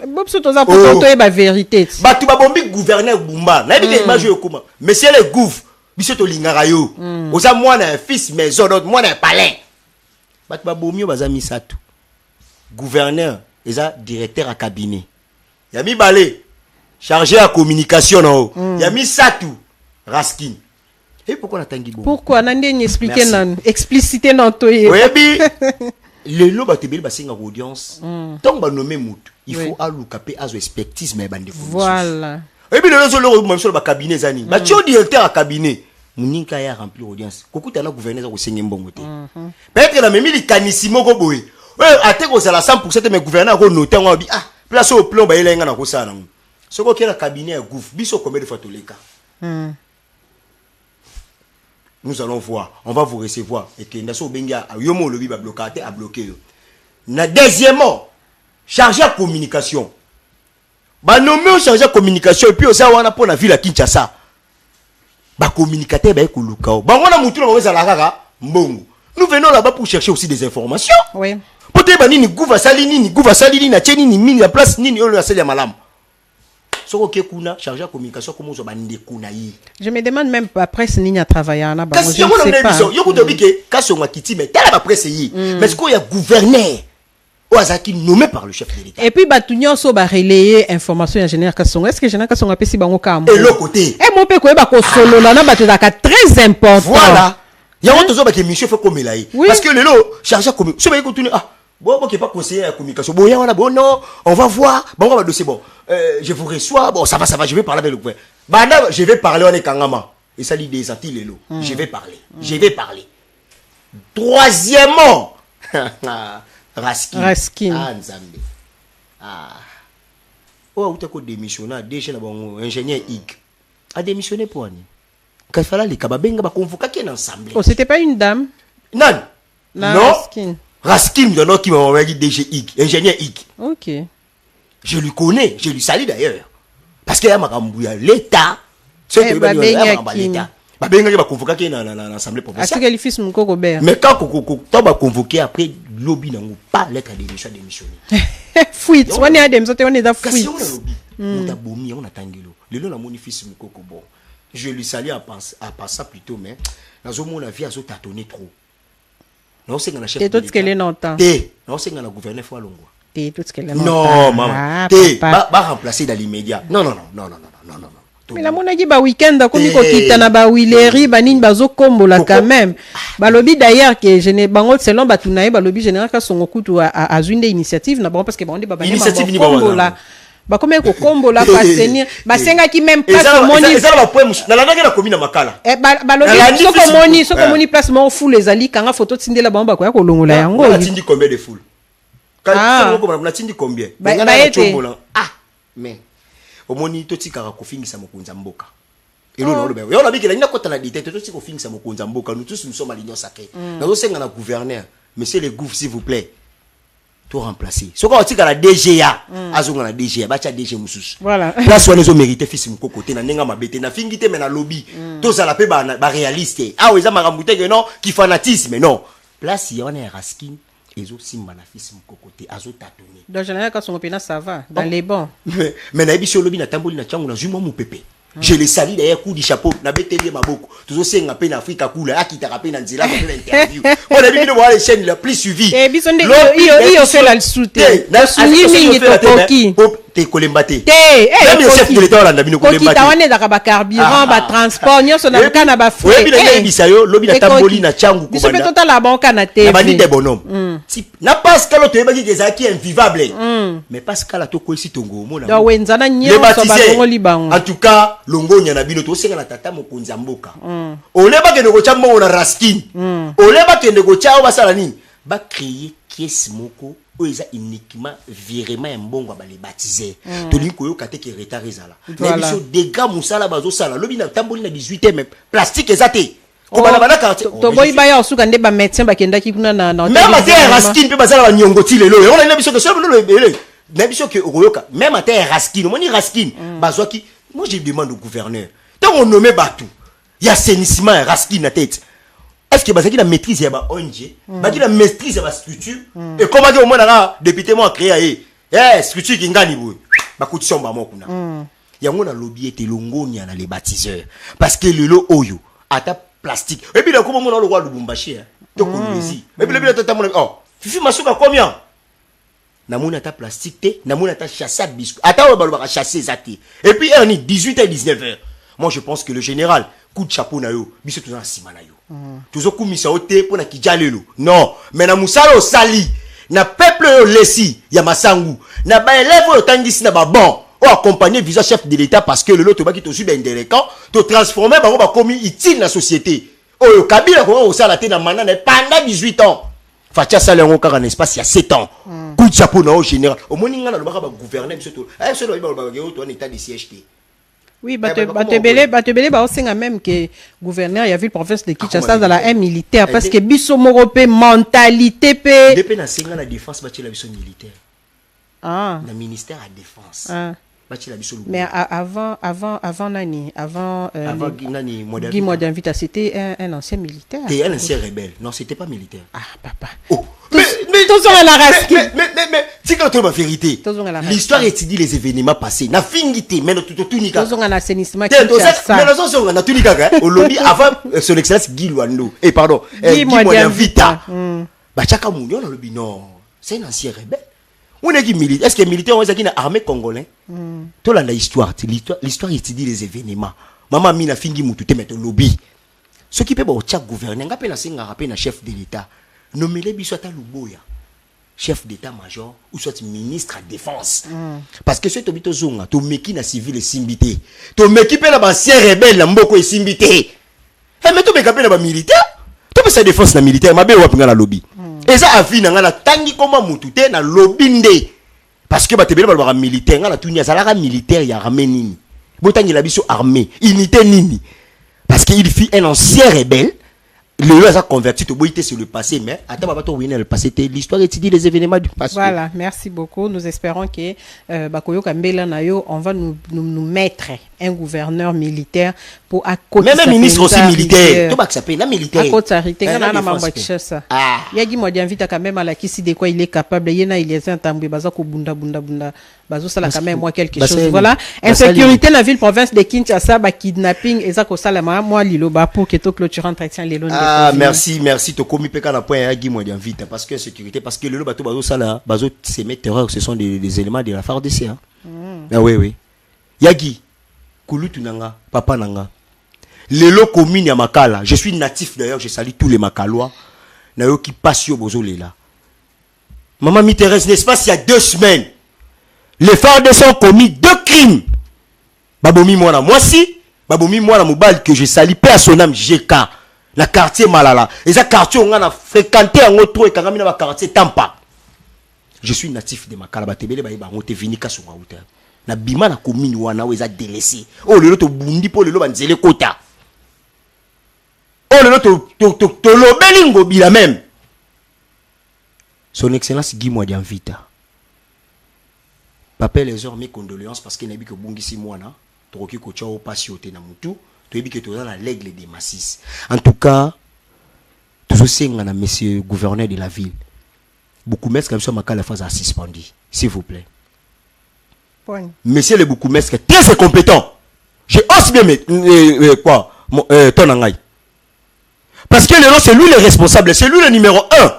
bob so toza pour to e ba vérité batu ba bombi gouverneur Bumba na bi image yo kuma monsieur le gouv biso to lingara yo oza mwana fils maison d'autre mwana palais batu ba bombi baza misatu gouverneur eza directeur à cabinet ya mi balé chargé à communication na ya misatu Raskin et pourquoi la tangi bon pourquoi nande ni expliquer nan expliciter nan to ye oui le lo ba tebeli ba singa audience donc ba nommer mutu il faut aluka pe azo expertise mais bande voilà et puis le zo même sur ba cabinet zani ba tio directeur à cabinet muninka ya remplir audience kokuta na gouverneur ko senga mbongo te peut-être la même li kanissimo ko boy ate ko sala 100% mais gouverneur ko noter ngo bi place au plan ba yelenga na ko sala ngo soko kela cabinet gouf biso combien de fois to leka nous allons voir, on va vous recevoir et que ndaso benga yomo lobi ba bloquer a bloquer yo. Na deuxièmement, chargé à communication. Ba nommé chargé à communication et puis osa wana pour la ville à Kinshasa. Ba communicateur ba ekuluka. Ba wana mutu na weza la kaka mbongo. Nous venons là-bas pour chercher aussi des informations. Oui. Pote ba nini gouva sali nini na cheni ni mini la place nini olo ya sali ya malamu. Chargé à communication comment ça je me demande même pas presse ni a travaillé en je sais pas yo ko dobi ke kaso ngakiti mais tala ba presse yi mais ce qu'il y a gouverneur Oazaki nommé par le chef de l'État et puis batunyo so ba relayer information en général Kasongo est-ce que général Kasongo pesi bango kambo et l'autre côté et mon pe ko ba ko solo na batu daka très important voilà il y a autre chose que monsieur fait comme là parce que le lot chargé à communication so ba ko tuni bon qui est pas conseiller à la communication bon voilà bon non on va voir bon on va dossier bon je vous reçois bon ça va je vais parler avec le gouvernement banda je vais parler on est kangama et ça dit des antilles je vais parler troisièmement Raskin Nzambe oh tu as démissionné déjà là bon ingénieur IG a démissionné pour ani Kafala les kababenga ba convoquer qui ensemble. Oh, c'était pas une dame? Non. Non. Raskin. Raskin de qui m'a envoyé DG IG, ingénieur IG. OK. Je lui connais, je lui salue d'ailleurs. Parce qu'il y a Makambouya l'État. C'est que l'État. Babenga qui va convoquer dans l'Assemblée provinciale. Est-ce que le fils Mouko Robert? Mais quand tu vas convoquer après, lobby n'a pas lettre de démission démissionner. Fuite, on est à des on est dans fuite. Si on a lobby, on a bomi, on a tangelo. Le long la mon fils Mouko bon. Je lui salue à passer plutôt, mais dans un monde la vie a tâtonné trop. Non, c'est qu'on a chef. Et tout ce qu'elle est longtemps. Non, c'est qu'on a gouverneur fois longue. Et tout ce qu'elle est longtemps. Non, maman. Va remplacer dans l'immédiat. Non. Mais la monagi ba week-end comme ko kitana ba wileri ba nini bazo kombo la quand même. Ba lobby d'ailleurs que je ne bango selon ba tunaye ba lobby général ka songo kutu a une initiative na ba parce que ba on ba ba initiative ni ba la ba comme ko kombo la pa tenir ba senga ki même place moni ça va point na la na commune makala. Ba lobby soko moni place mo foule ezali kanga photo tindela ba ba ko ya ko longola yango. On a tindi combien de foule? Quand on a tindi combien? Mais au moni to tika ko fingisa mokonza mboka elo na lobe yo na bikela ina kota na dite to tika ko fingisa mokonza mboka nous tous nous sommes à l'union sacrée na zo senga na gouverneur monsieur le gouv s'il vous plaît to remplacer soko o tika la DGA azonga na DGA ba cha DG mususu voilà place wana zo mériter fils moko côté na nenga mabete na fingite mais na lobby to za la pe ba réaliste ah eza makambute que non qui fanatisme non place y on est Raskin ezo simba na fils mkokote azo tatoni donc général quand son opinion ça va dans les bons mais na biso lobi na tamboli na changu na juma mu pepe je les salue d'ailleurs coup du chapeau na beteli maboko tozo senga pe na Afrika kula akitaka pe na nzela ko pe interview on a vu les chaînes la plus suivie et biso nde il fait la soute na sunimi tokoki te kolembate même le chef de l'état olanda bino kolembate kita wane da ba carburant ba transport nyoso na kana ba frais oui bien bisayo lobi na tamboli na changu ko bana biso tota la banque na TV na bani de bonhomme si na Pascal to yebaki ezaki invivable mais Pascal to ko isi tongo mona do wenzana nyoso ba ngo libango en tout cas longonya na bino to senga na tata mokonza mboka oleba ke ndeko chambo na Raskin oleba ke ndeko chao basala nini ba créer caisse moko oza uniquement virement ya mbongo ba les baptiser to linko yo kate ke retard ezala na biso dégâts musala bazo sala lobi na tamboli na 18 mais plastique ezate ko bana bana quartier to boy ba ya osuka nde ba médecin ba kenda ki kuna na même ate Raskin pe bazala ba nyongoti lelo on a biso que so lelo na biso que okoyoka même ate Raskin moni Raskin bazwaki moi je demande au gouverneur tant on nomme Batou il y a assainissement Raskin na tête est-ce que bazaki la maîtrise ya ba ONG bazaki la maîtrise ya ba structure et comment que au moins na député moi créé structure kingani boy ba kutisa mba moko na yango na lobby ete longonya na les baptiseurs parce que lelo oyo ata plastique et puis là comment on le roi Lubumbashi to kolezi et puis le tata mon oh fifi masuka combien na mona ta plastique te na mona ta chasser biscuit ata o ba chasser zati et puis on est 18h 19h moi je pense que le général coup de chapeau na yo biso to na sima na yo tozo kumisa ote pona kijalelo non mais na musalo sali na peuple yo lesi ya masangu na ba élève yo tangisi na ba bon o accompagner visa chef de l'état parce que le lot to ba ki to suba indéléquent to transformer ba ba komi utile na société o Kabila ko o sala te na manana pendant 18 ans Fatia sala ngo kaka na espace ya 7 ans coup de chapeau na au général au moninga na ba gouverner biso to so lo ba ba to en état de siège te. Oui, Batebele, bah, on même que gouverneur, il y a vu le professeur de Kinshasa dans la M militaire, parce que biso moropé mentalité pe. Depuis na senga la défense, bâti la biso militaire. Ah. Le ministère à défense. Ah. Bâti la biso. Mais avant nani, avant nani, Guy Modernvita, c'était un ancien militaire. C'était un ancien rebelle. Non, c'était pas militaire. Ah, papa. Oh. Mais tous sont à la Raskin. Mais c'est quand la vérité. L'histoire étudie les événements passés. Na fingité, mais tout nika. Tous sont en assainissement. Mais nous sommes en tout nika. Au lobby avant son excellence Guy Luando. Et pardon, Guy Modernvita. Bah chaka mounio dans le lobby non. C'est un ancien rebelle. On est qui militaire. Est-ce que militaire on est qui na armée congolais? Tout la histoire, l'histoire étudie les événements. Maman mina fingi mutu te mettre lobby. Ce qui peut ba chak gouverner, ngapé na singa rapé na chef de l'état. Nommez-les biso ata Luboya. Chef d'état-major ou soit ministre à défense. Parce que ce tobito zonga, to meki na civil et simbité. To meki pe na ba ancien rebelle na mboko et simbité. Mais to meki pe na ba militaire. To pe sa défense na militaire, mabe wa pinga na lobby. Et ça afi na ngana tangi koma mutu te na lobby nde. Parce que ba tebele ba militaire ngana tunya salaka militaire ya armée nini. Botangi la biso armée, unité nini. Parce qu'il fut un ancien rebelle. Le lieu a converti, tout sur le passé, mais attends, le passé, l'histoire étudie les événements du passé. Voilà, merci beaucoup. Nous espérons que Bakoyo Kambela Nayo, on va nous mettre un gouverneur militaire pour accoter. Même un ministre aussi militaire. Tout ça paye, un militaire. Accoter, il y a un membre de ça. Il y a qui m'a dit invite quand même à la qui de quoi il est capable. Il y a il est un tambour, bazako bunda. Bazo ça quand même moi quelque chose. Voilà, insécurité dans la ville province de Kinshasa, kidnapping et ça ko salama moi lilo ba pour que to clôture entretien les lois. Merci to komi peka na point ya gi moi d'invite parce que sécurité parce que le bateau bazo sala bazo semer terreur ce sont des éléments de la FARDC hein. Ah oui. Yagi Kulutu nanga papa nanga. Lelo commune ya Makala, je suis natif d'ailleurs, je salue tous les Makalois. Na yo qui passe yo bozo lela. Maman Mitterrand, n'est-ce pas, il y a 2 semaines, les FARDC ont commis 2 crimes. Babomi moi moi si, babomi moi na mobile que je salue paix à son âme GK. La quartier Malala. Et ça quartier on a fréquenté en autre et quand même dans quartier Tampa. Je suis natif de Makala batebele ba ba ngote vinika sur route. Na bima na commune wana weza délaissé. Oh le to bundi po le lo banzele kota. Oh le to lobelingo bila même. Son excellence Guy Mwadi Anvita. Papa les heures mes condoléances parce que nabi que bungisi mwana tokoki ko tchao passioté na mutu. Que tu as la l'aigle des Massis. En tout cas, toujours c'est un monsieur gouverneur de la ville. Boukoumès comme ça m'a la phase à suspendu. S'il vous plaît. Point. Monsieur le Boukoumès très compétent. J'ai aussi bien quoi ton angaï. Parce que c'est lui le responsable, c'est lui le numéro 1.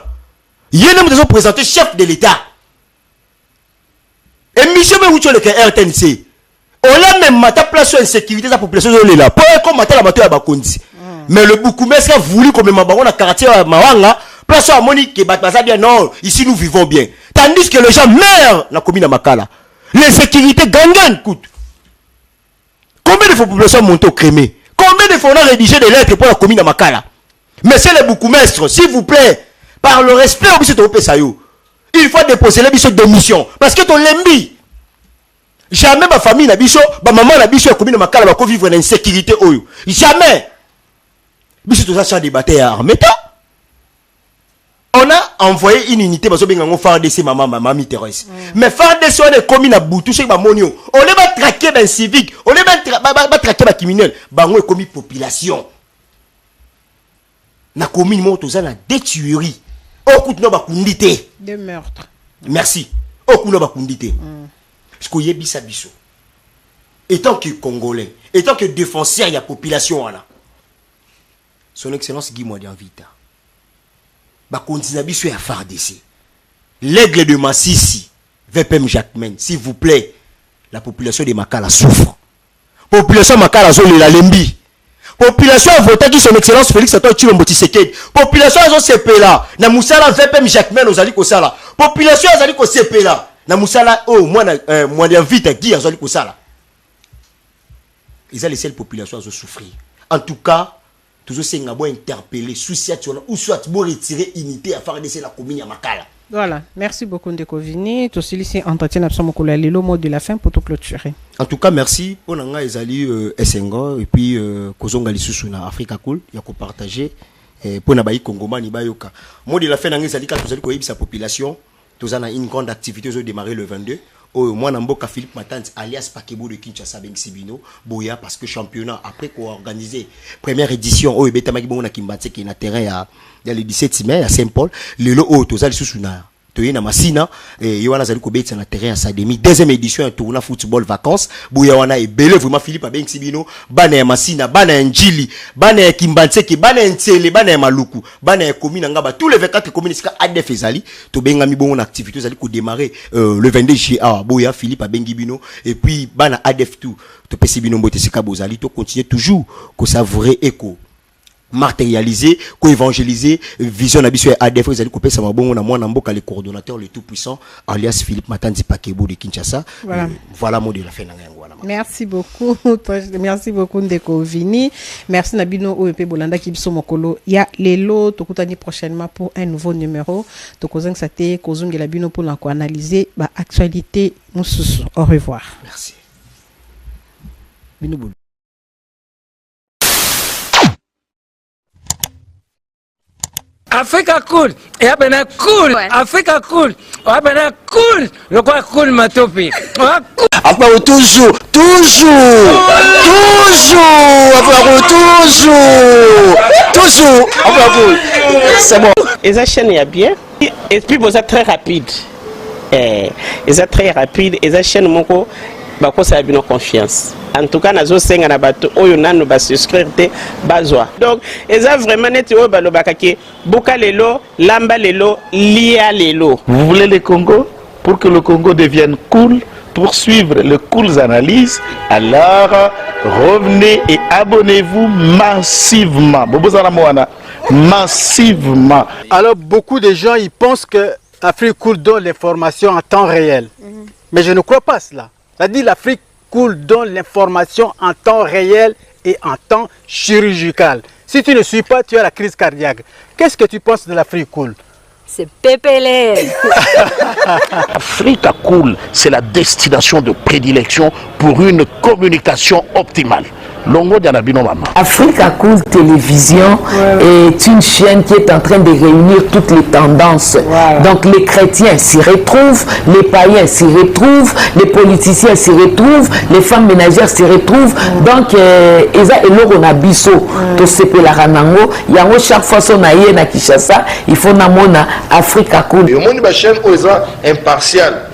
Il est même déjà présenté chef de l'État. Et monsieur Bouchou le RTNC. On a même ta place en sécurité la population de là. Pour comme matin la bateau à Bakondi. Mais le Boukoumès a voulu comme mabaron na quartier à Mawanga, place à Monique et Batbaza bien non, ici nous vivons bien. Tandis que les gens meurent dans la commune de Makala. L'insécurité gagne coûte. Combien de populations montent au crémé? Combien de fois on a rédigé des lettres pour la commune de Makala? Monsieur le Boukoumès, s'il vous plaît, par le respect au monsieur de Sayo, il faut déposer les biseaux de mission parce que ton lembi jamais ma famille na biso, ma maman na biso ya commune Makala va vivre dans l'insécurité oyo. Jamais. Biso tout ça sur des batailles armées. On a envoyé une unité parce que on FARDC maman Mitterrand. Mais FARDC on est commis na Boutou chez Bamonio. On est pas traquer ben civique, on est pas traquer ben criminel. Bango est commis population. Na commune mo tout ça na des tueries. Okut no bakundité. Des meurtres. Merci. Okut no bakundité. Parce que yebisa biso. Étant que Congolais, étant que défenseur, il y a population là. Son Excellence Guy Mwadi Anvita. Ba continue biso ya FARDC. L'aigle de Massissi, VPM Jacquemain, s'il vous plaît, la population de Makala souffre. Population Makala zone la lembi. Population a voté qui son Excellence Félix Antoine Tshilombo Tshisekedi. Population a CP là. Na musala VPM Jacquemain aux ali ko sala. Population a ali ko CP là. Na musala oh moi Mwadi Anvita Guy azali ko sala. Ils ont laissé la population à souffrir. En tout cas, toujours c'est un interpeller, ou soit pour retirer unité à faire laisser la commune à Makala. Voilà, merci beaucoup Ndeko Vini. Tout ceci entretien absolument le mot de la fin pour tout clôturer. En tout cas, merci. On a ezali Essengo et puis Kozonga lisusu na Africa Cool, il y a ko partager pour na bayi Kongomani bayoka. Mot de la fin nanga ezali ka tozali ko yebisa population, tozana une grande activité zo démarrer le 22. Oh, moi, Namboka Philippe Matanz, alias Pakebo de Kinshasa Bengsibino, Boya, parce que championnat, après qu'on a organisé première édition, oh, Beta Magibo, on a Kimbatse, qui est na terrain le 17 mai à Saint-Paul, le lot, oh, Tozali Susuna, Toye na Masina, et Yoana Zali Kobet, na terrain à Sademi, deuxième édition, un tournoi football vacances, Boya Wana et Belé, vraiment Philippe Bengsibino, Bana Masina, Bana Njili, Bana Kimbatse, Bana Ntele, Bana Maluku, Bana Komina Ngaba, tous les 24 communes, ADF Ezali, Tobenga mi bon activité, Zali ko démarrer, le 22 juillet, Boya, Philippe Bengibino, et puis Bana ADF tout, to Pesibino Mbotesika Bozali, to continuer toujours, ko savourer écho. Matérialiser, co-évangéliser, vision d'habitude ADF, ils allaient couper ça, bon, on a moi, Namboka, le coordonnateur, le tout puissant, alias Philippe Matanzi Pakebo de Kinshasa. Voilà. Voilà, mot de la fin. Merci beaucoup. Merci beaucoup, Ndeko Vini. Merci, Nabino, OEP Bolanda, Kibso Mokolo. Il y a les lots, Tokutani prochainement pour un nouveau numéro. Tokozang Sate, Kozung et Labino pour l'analyser, actualité, Moussous. Au revoir. Merci. Bino Africa cool. Et abena cool. Africa cool. Abena cool. Le quoi cool ma topi. Après toujours. C'est bon. Et ça chaîne est bien. Et puis vous êtes très rapide. Et ça très rapide. Et ça chaîne mon co. Bako ça a bien confiance. En tout cas, nazo senga na bato oyo nanu ba souscrire te bazwa. Donc, eza vraiment net o balo bakaki buka lelo, lamba lelo, lia lelo. Vous voulez le Congo pour que le Congo devienne cool, pour suivre les cool analyses, alors revenez et abonnez-vous massivement. Bobozana Moana, massivement. Alors beaucoup de gens ils pensent que l'Afrique cool donne l'information en temps réel. Mais je ne crois pas cela. C'est-à-dire l'Afrique cool donne l'information en temps réel et en temps chirurgical. Si tu ne suis pas, tu as la crise cardiaque. Qu'est-ce que tu penses de l'Afrique cool? C'est pépélé. Africa Cool, c'est la destination de prédilection pour une communication optimale. Longo Dianabino Mama. Africa Cool Télévision est une chaîne qui est en train de réunir toutes les tendances. Donc les chrétiens s'y retrouvent, les païens s'y retrouvent, les politiciens s'y retrouvent, les femmes ménagères s'y retrouvent. Donc Eza Eloro na biso to sepela ranango, yango chaque fois son aye na Kinshasa, il faut namona Africa Cool. Et au monde de la chaîne Oza impartial.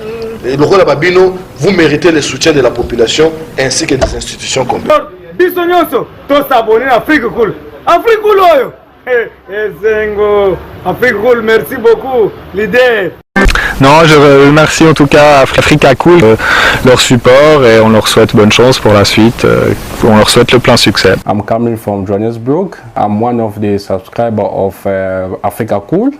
Et le rôle de Babino, vous méritez le soutien de la population ainsi que des institutions complètes. Bisognoso, tous s'abonner à Afrique Cool. Afrique Cool, Afrique Cool, merci beaucoup, l'idée. Non, je remercie en tout cas Africa Cool leur support et on leur souhaite bonne chance pour la suite. On leur souhaite le plein succès. I'm coming from Johannesburg. I'm one of the subscribers of Africa Cool.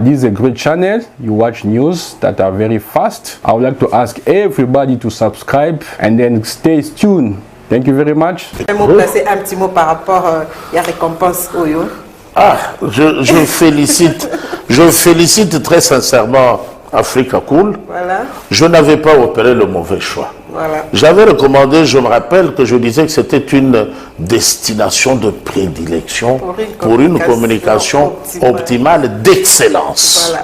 This is a great channel. You watch news that are very fast. I would like to ask everybody to subscribe and then stay tuned. Thank you very much. Placer un petit mot par rapport à la récompense Oyo. Je félicite très sincèrement Africa Cool. Voilà. Je n'avais pas opéré le mauvais choix. Voilà. J'avais recommandé, je me rappelle que je disais que c'était une destination de prédilection pour une communication optimale d'excellence.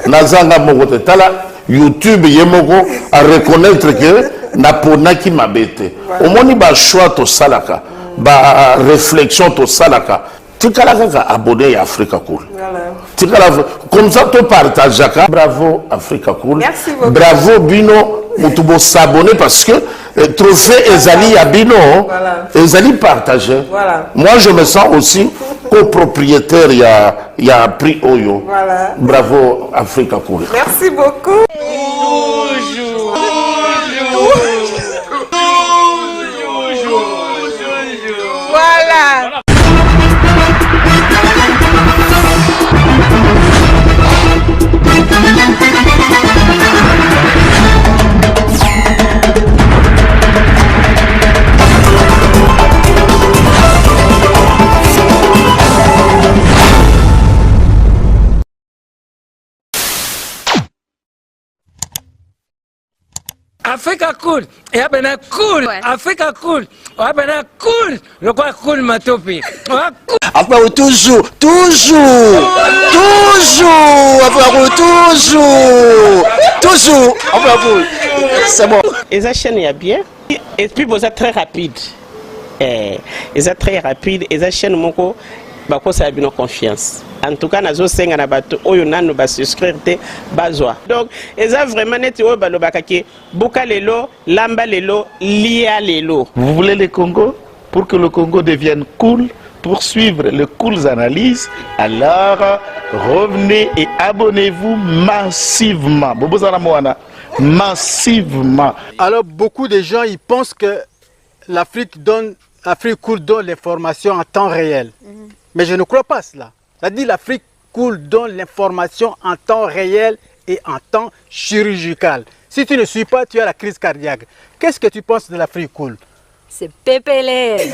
Nazanga Mogote Tala, YouTube Yemoko à reconnaître que Naponaki Mabete. Au moins, il y a un choix to salaka, ba réflexion to salaka. Tu as abonné à Africa Cool. Comme ça, tu partages. Bravo Africa Cool. Merci beaucoup. Bravo Bino. Tu dois s'abonner parce que trophée Ezali à Bino, Ezali partagé. Moi, je me sens aussi copropriétaire. Il y a un prix Oyo. Bravo Africa Cool. Merci beaucoup. Voilà. Africa cool. Et abena cool. Africa cool. Abena cool. Le quoi cool ma topi. Après toujours. Après toujours. C'est bon. Et ça chaîne est bien. Et puis vous êtes très rapide. Et ça très rapide. Et ça chaîne mon co. Bako ça a bien confiance. En tout cas, nazo senga na bato oyo nanu ba souscrire te bazwa. Donc, eza vraiment net o balo bakaki buka lelo, lamba lelo, lia lelo. Vous voulez le Congo pour que le Congo devienne cool, pour suivre les cool analyses, alors revenez et abonnez-vous massivement. Bobozana Moana, massivement. Alors beaucoup de gens ils pensent que l'Afrique cool donne l'information en temps réel. Mais je ne crois pas cela. C'est-à-dire l'Afrique cool donne l'information en temps réel et en temps chirurgical. Si tu ne suis pas, tu as la crise cardiaque. Qu'est-ce que tu penses de l'Afrique cool? C'est pépélé.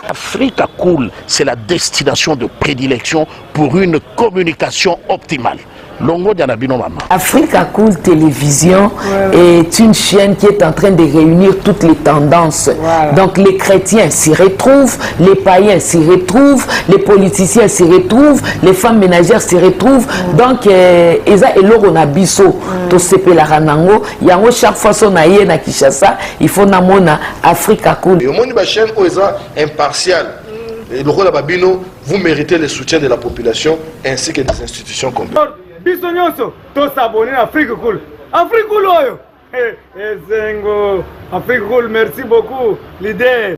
Africa Cool, c'est la destination de prédilection pour une communication optimale. longo dianabino mama. Africa Cool Télévision est une chaîne qui est en train de réunir toutes les tendances. Donc les chrétiens s'y retrouvent, les païens s'y retrouvent, les politiciens s'y retrouvent, les femmes ménagères s'y retrouvent. Donc eza eloko na biso to sepela nango yango chaque fois son aye na Kinshasa il faut namona Africa Cool. Et au monde ba chaîne oza impartial. Et le rôle de Babino, vous méritez le soutien de la population ainsi que des institutions complètes. Biso nyonso to s'abonner à Afrique Cool. Afrique Cool oyo. Zengo. Afrique Cool, merci beaucoup. L'idée.